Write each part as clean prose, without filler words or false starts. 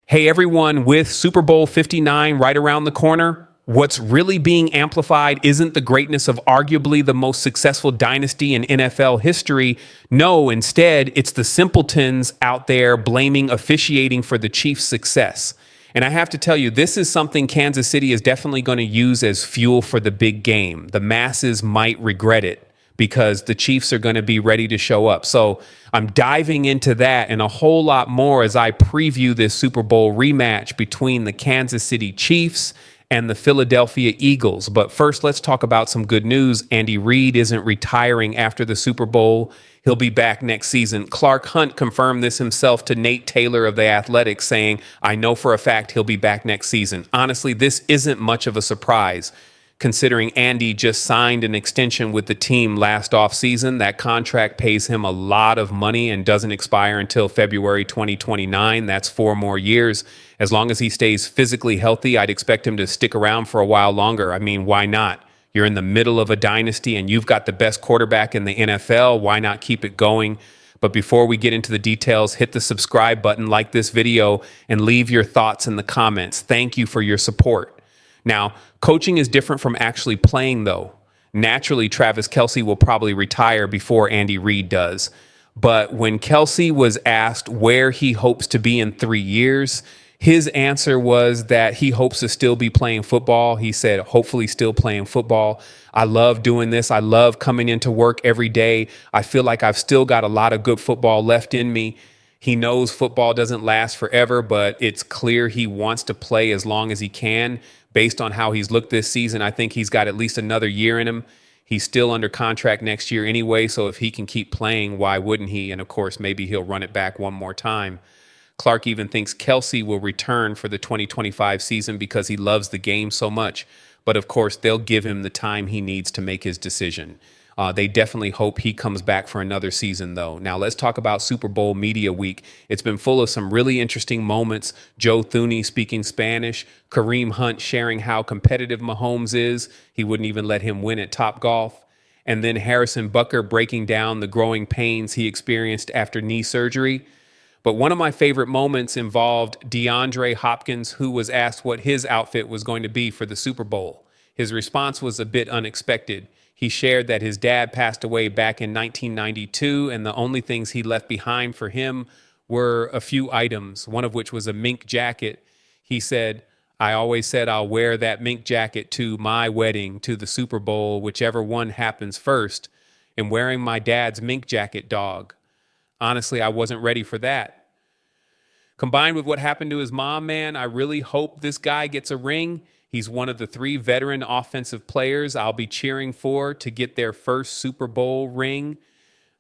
Hey everyone, with Super Bowl 59 right around the corner, what's really being amplified isn't the greatness of arguably the most successful dynasty in NFL history. No, instead, it's the simpletons out there blaming officiating for the Chiefs' success. And I have to tell you, this is something Kansas City is definitely going to use as fuel for the big game. The masses might regret it, because the Chiefs are going to be ready to show up. So I'm diving into that and a whole lot more as I preview this Super Bowl rematch between the Kansas City Chiefs and the Philadelphia Eagles. But first, let's talk about some good news. Andy Reid isn't retiring after the Super Bowl. He'll be back next season. Clark Hunt confirmed this himself to Nate Taylor of The Athletic, saying, "I know for a fact he'll be back next season." Honestly, this isn't much of a surprise, considering Andy just signed an extension with the team last offseason. That contract pays him a lot of money and doesn't expire until February 2029. That's 4 more years. As long as he stays physically healthy, I'd expect him to stick around for a while longer. I mean, why not? You're in the middle of a dynasty and you've got the best quarterback in the NFL. Why not keep it going? But before we get into the details, hit the subscribe button, like this video, and leave your thoughts in the comments. Thank you for your support. Now, coaching is different from actually playing, though. Naturally, Travis Kelce will probably retire before Andy Reid does. But when Kelce was asked where he hopes to be in 3 years, his answer was that he hopes to still be playing football. He said, hopefully still playing football. "I love doing this. I love coming into work every day. I feel like I've still got a lot of good football left in me." He knows football doesn't last forever, but it's clear he wants to play as long as he can. Based on how he's looked this season, I think he's got at least another year in him. He's still under contract next year anyway, so if he can keep playing, why wouldn't he? And of course, maybe he'll run it back one more time. Clark even thinks Kelce will return for the 2025 season because he loves the game so much. But of course, they'll give him the time he needs to make his decision. They definitely hope he comes back for another season, though. Now, let's talk about Super Bowl Media Week. It's been full of some really interesting moments. Joe Thuney speaking Spanish, Kareem Hunt sharing how competitive Mahomes is. He wouldn't even let him win at Topgolf. And then Harrison Butker breaking down the growing pains he experienced after knee surgery. But one of my favorite moments involved DeAndre Hopkins, who was asked what his outfit was going to be for the Super Bowl. His response was a bit unexpected. He shared that his dad passed away back in 1992, and the only things he left behind for him were a few items, one of which was a mink jacket. He said, "I always said I'll wear that mink jacket to my wedding, to the Super Bowl, whichever one happens first, and wearing my dad's mink jacket, dog. Honestly, I wasn't ready for that." Combined with what happened to his mom, man, I really hope this guy gets a ring. He's one of the 3 veteran offensive players I'll be cheering for to get their first Super Bowl ring.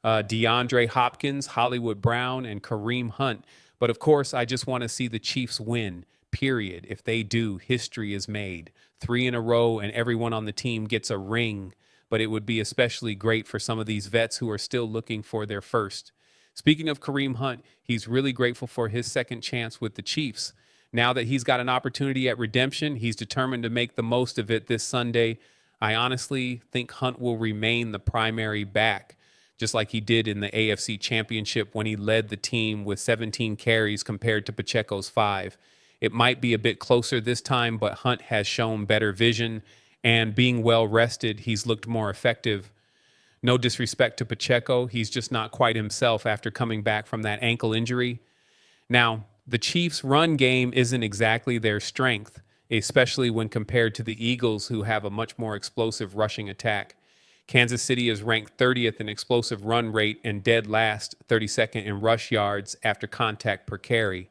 DeAndre Hopkins, Hollywood Brown, and Kareem Hunt. But of course, I just want to see the Chiefs win, period. If they do, history is made. 3 in a row and everyone on the team gets a ring. But it would be especially great for some of these vets who are still looking for their first. Speaking of Kareem Hunt, he's really grateful for his second chance with the Chiefs. Now that he's got an opportunity at redemption, he's determined to make the most of it this Sunday. I honestly think Hunt will remain the primary back, just like he did in the AFC Championship when he led the team with 17 carries compared to Pacheco's 5. It might be a bit closer this time, but Hunt has shown better vision, and being well rested, he's looked more effective. No disrespect to Pacheco, he's just not quite himself after coming back from that ankle injury. Now, the Chiefs' run game isn't exactly their strength, especially when compared to the Eagles, who have a much more explosive rushing attack. Kansas City is ranked 30th in explosive run rate and dead last, 32nd in rush yards after contact per carry.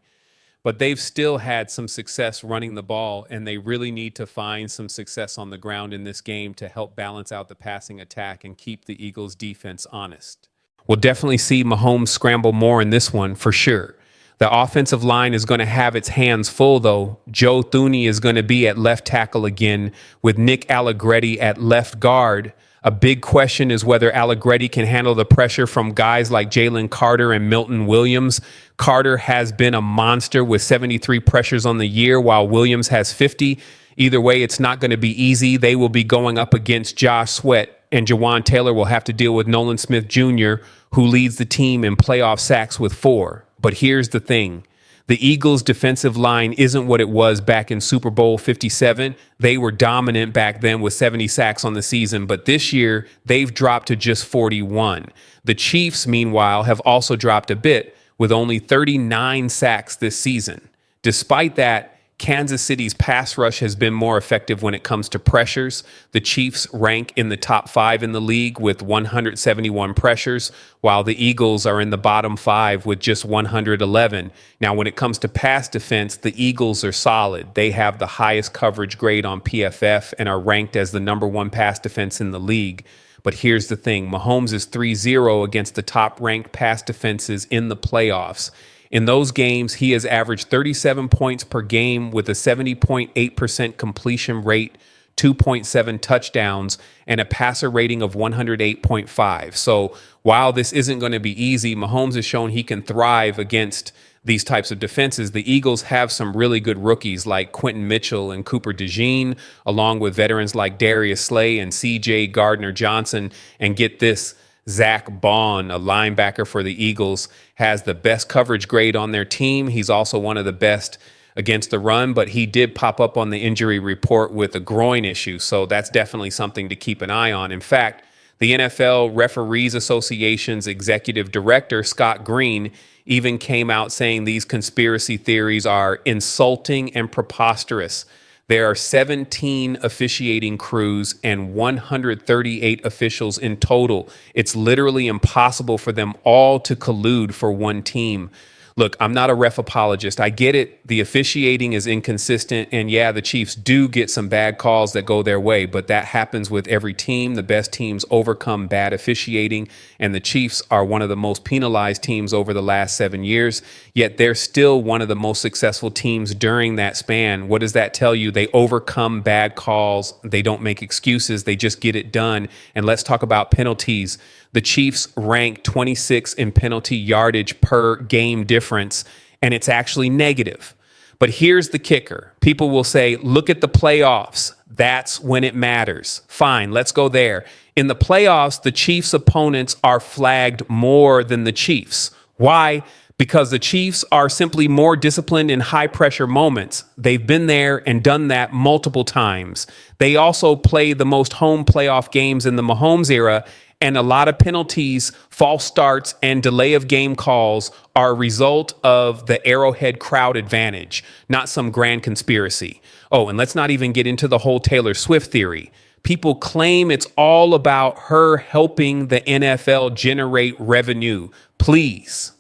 But they've still had some success running the ball, and they really need to find some success on the ground in this game to help balance out the passing attack and keep the Eagles' defense honest. We'll definitely see Mahomes scramble more in this one, for sure. The offensive line is going to have its hands full, though. Joe Thuney is going to be at left tackle again, with Nick Allegretti at left guard. A big question is whether Allegretti can handle the pressure from guys like Jalen Carter and Milton Williams. Carter has been a monster with 73 pressures on the year, while Williams has 50. Either way, it's not going to be easy. They will be going up against Josh Sweat, and Jawan Taylor will have to deal with Nolan Smith Jr., who leads the team in playoff sacks with 4. But here's the thing. The Eagles' defensive line isn't what it was back in Super Bowl 57. They were dominant back then with 70 sacks on the season, but this year they've dropped to just 41. The Chiefs, meanwhile, have also dropped a bit with only 39 sacks this season. Despite that, Kansas City's pass rush has been more effective when it comes to pressures. The Chiefs rank in the top 5 in the league with 171 pressures, while the Eagles are in the bottom 5 with just 111. Now, when it comes to pass defense, the Eagles are solid. They have the highest coverage grade on PFF and are ranked as the number 1 pass defense in the league. But here's the thing. Mahomes is 3-0 against the top-ranked pass defenses in the playoffs. In those games, he has averaged 37 points per game with a 70.8% completion rate, 2.7 touchdowns, and a passer rating of 108.5. So while this isn't going to be easy, Mahomes has shown he can thrive against these types of defenses. The Eagles have some really good rookies like Quentin Mitchell and Cooper DeJean, along with veterans like Darius Slay and C.J. Gardner-Johnson. And get this, Zach Bond, a linebacker for the Eagles, has the best coverage grade on their team. He's also one of the best against the run, but he did pop up on the injury report with a groin issue. So that's definitely something to keep an eye on. In fact, the NFL Referees Association's executive director, Scott Green, even came out saying these conspiracy theories are insulting and preposterous. There are 17 officiating crews and 138 officials in total. It's literally impossible for them all to collude for one team. Look, I'm not a ref apologist. I get it. The officiating is inconsistent. And yeah, the Chiefs do get some bad calls that go their way, but that happens with every team. The best teams overcome bad officiating, and the Chiefs are one of the most penalized teams over the last 7 years, yet they're still one of the most successful teams during that span. What does that tell you? They overcome bad calls. They don't make excuses. They just get it done. And let's talk about penalties. The Chiefs rank 26 in penalty yardage per game difference, and it's actually negative. But here's the kicker. People will say, look at the playoffs. That's when it matters. Fine, let's go there. In the playoffs, the Chiefs' opponents are flagged more than the Chiefs. Why? Because the Chiefs are simply more disciplined in high-pressure moments. They've been there and done that multiple times. They also play the most home playoff games in the Mahomes era, and a lot of penalties, false starts, and delay of game calls are a result of the Arrowhead crowd advantage, not some grand conspiracy. Oh, and let's not even get into the whole Taylor Swift theory. People claim it's all about her helping the NFL generate revenue. Please.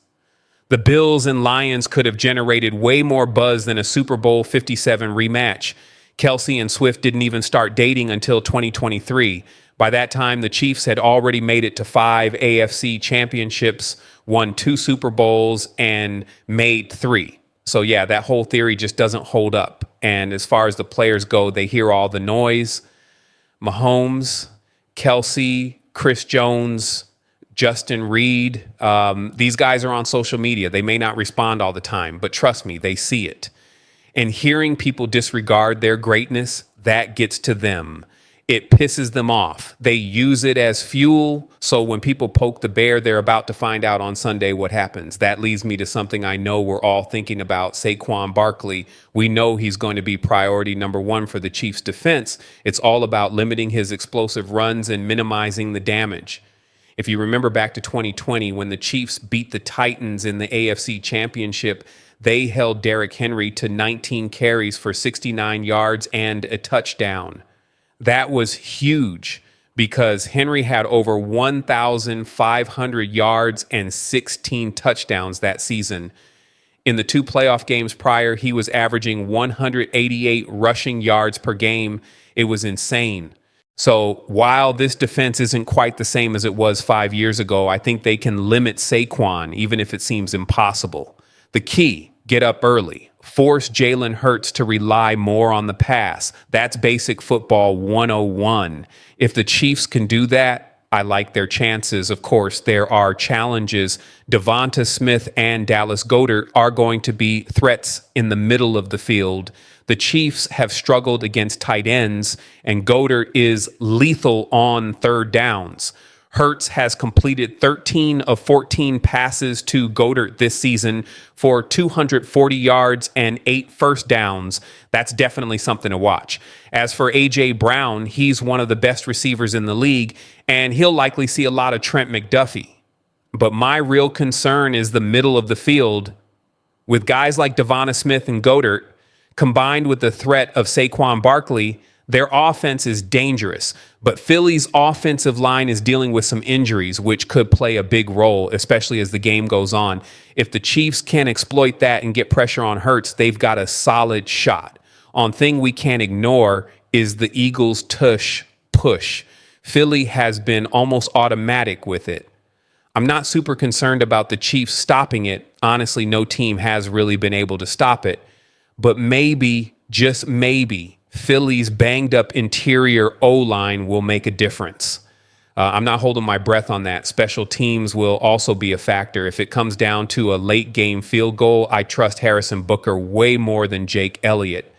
The Bills and Lions could have generated way more buzz than a Super Bowl 57 rematch. Kelsey and Swift didn't even start dating until 2023. By that time, the Chiefs had already made it to 5 AFC championships, won 2 Super Bowls, and made 3. So yeah, that whole theory just doesn't hold up. And as far as the players go, they hear all the noise. Mahomes, Kelsey, Chris Jones, Justin Reed, these guys are on social media. They may not respond all the time, but trust me, they see it. And hearing people disregard their greatness, that gets to them. It pisses them off. They use it as fuel. So when people poke the bear, they're about to find out on Sunday what happens. That leads me to something I know we're all thinking about, Saquon Barkley. We know he's going to be priority number 1 for the Chiefs' defense. It's all about limiting his explosive runs and minimizing the damage. If you remember back to 2020, when the Chiefs beat the Titans in the AFC Championship, they held Derrick Henry to 19 carries for 69 yards and a touchdown. That was huge because Henry had over 1,500 yards and 16 touchdowns that season. In the 2 playoff games prior, he was averaging 188 rushing yards per game. It was insane. So while this defense isn't quite the same as it was 5 years ago, I think they can limit Saquon, even if it seems impossible. The key, get up early. Force Jalen Hurts to rely more on the pass. That's basic football 101. If the Chiefs can do that, I like their chances. Of course, there are challenges. Devonta Smith and Dallas Goedert are going to be threats in the middle of the field. The Chiefs have struggled against tight ends, and Goedert is lethal on third downs. Hurts has completed 13 of 14 passes to Goddard this season for 240 yards and 8 first downs. That's definitely something to watch. As for A.J. Brown, he's one of the best receivers in the league, and he'll likely see a lot of Trent McDuffie. But my real concern is the middle of the field with guys like Devonta Smith and Goddard, combined with the threat of Saquon Barkley. Their offense is dangerous, but Philly's offensive line is dealing with some injuries, which could play a big role, especially as the game goes on. If the Chiefs can exploit that and get pressure on Hurts, they've got a solid shot. On thing we can't ignore is the Eagles' tush push. Philly has been almost automatic with it. I'm not super concerned about the Chiefs stopping it. Honestly, no team has really been able to stop it. But maybe, just maybe, Philly's banged up interior O-line will make a difference. I'm not holding my breath on that. Special teams will also be a factor. If it comes down to a late game field goal, I trust Harrison Butker way more than Jake Elliott.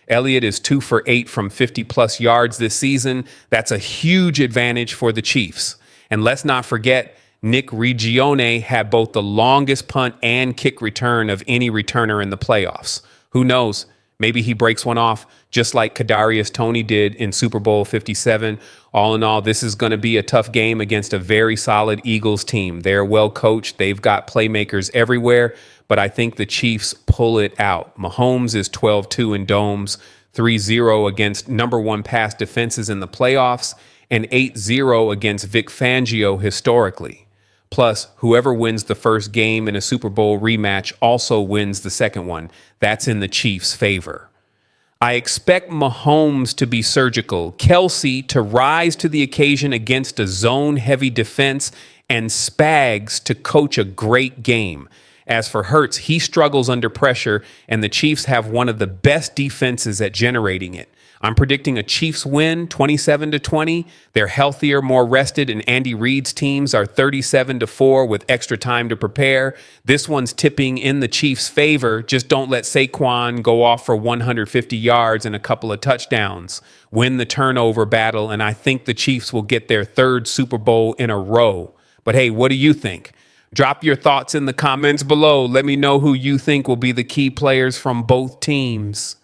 Elliott is 2 for 8 from 50 plus yards this season. That's a huge advantage for the Chiefs. And let's not forget, Nick Regione had both the longest punt and kick return of any returner in the playoffs. Who knows? Maybe he breaks one off just like Kadarius Toney did in Super Bowl 57. All in all, this is going to be a tough game against a very solid Eagles team. They're well coached. They've got playmakers everywhere, but I think the Chiefs pull it out. Mahomes is 12-2 in domes, 3-0 against number one pass defenses in the playoffs, and 8-0 against Vic Fangio historically. Plus, whoever wins the first game in a Super Bowl rematch also wins the second one. That's in the Chiefs' favor. I expect Mahomes to be surgical, Kelce to rise to the occasion against a zone-heavy defense, and Spags to coach a great game. As for Hurts, he struggles under pressure, and the Chiefs have one of the best defenses at generating it. I'm predicting a Chiefs win, 27-20. They're healthier, more rested, and Andy Reid's teams are 37-4 with extra time to prepare. This one's tipping in the Chiefs' favor. Just don't let Saquon go off for 150 yards and a couple of touchdowns. Win the turnover battle, and I think the Chiefs will get their third Super Bowl in a row. But hey, what do you think? Drop your thoughts in the comments below. Let me know who you think will be the key players from both teams.